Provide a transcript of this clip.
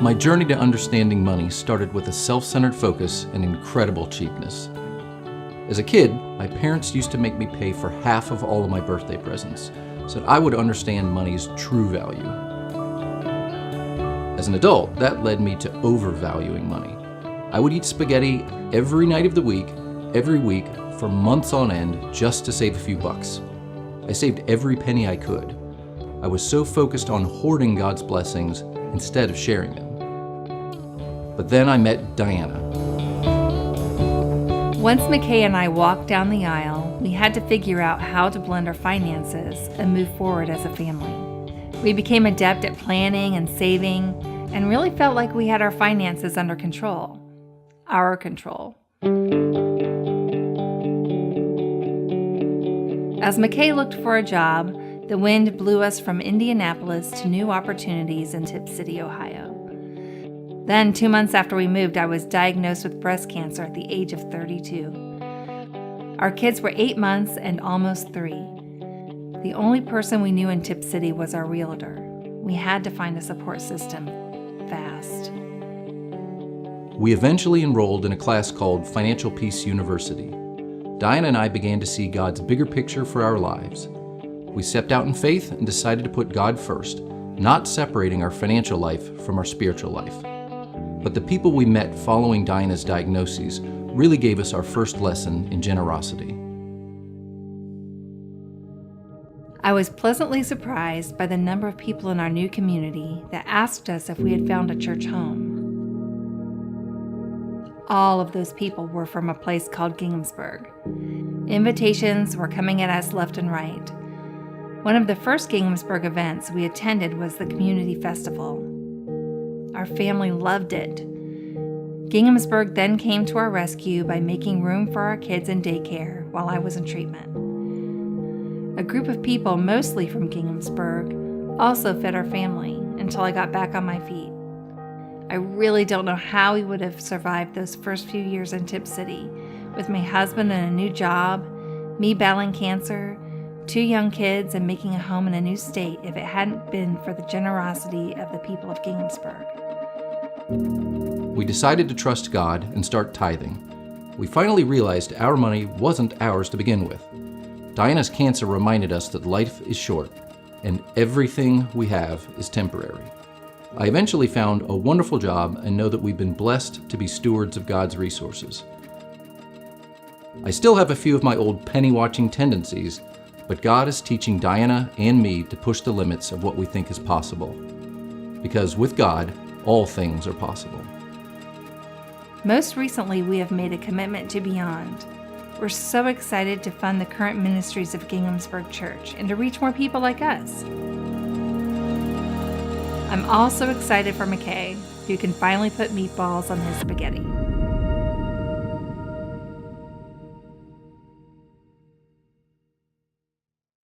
My journey to understanding money started with a self-centered focus and incredible cheapness. As a kid, my parents used to make me pay for half of all of my birthday presents so that I would understand money's true value. As an adult, that led me to overvaluing money. I would eat spaghetti every night of the week, every week, for months on end just to save a few bucks. I saved every penny I could. I was so focused on hoarding God's blessings instead of sharing them. But then I met Diana. Once McKay and I walked down the aisle, we had to figure out how to blend our finances and move forward as a family. We became adept at planning and saving and really felt like we had our finances under control. Our control. As McKay looked for a job, the wind blew us from Indianapolis to new opportunities in Tip City, Ohio. Then, 2 months after we moved, I was diagnosed with breast cancer at the age of 32. Our kids were 8 months and almost 3. The only person we knew in Tip City was our realtor. We had to find a support system fast. We eventually enrolled in a class called Financial Peace University. Diana and I began to see God's bigger picture for our lives. We stepped out in faith and decided to put God first, not separating our financial life from our spiritual life. But the people we met following Diana's diagnoses really gave us our first lesson in generosity. I was pleasantly surprised by the number of people in our new community that asked us if we had found a church home. All of those people were from a place called Ginghamsburg. Invitations were coming at us left and right. One of the first Ginghamsburg events we attended was the community festival. Our family loved it. Ginghamsburg then came to our rescue by making room for our kids in daycare while I was in treatment. A group of people, mostly from Ginghamsburg, also fed our family until I got back on my feet. I really don't know how we would have survived those first few years in Tip City with my husband in a new job, me battling cancer, 2 young kids, and making a home in a new state if it hadn't been for the generosity of the people of Ginghamsburg. We decided to trust God and start tithing. We finally realized our money wasn't ours to begin with. Diana's cancer reminded us that life is short and everything we have is temporary. I eventually found a wonderful job and know that we've been blessed to be stewards of God's resources. I still have a few of my old penny-watching tendencies, but God is teaching Diana and me to push the limits of what we think is possible. Because with God, all things are possible. Most recently, we have made a commitment to Beyond. We're so excited to fund the current ministries of Ginghamsburg Church and to reach more people like us. I'm also excited for McKay, who can finally put meatballs on his spaghetti.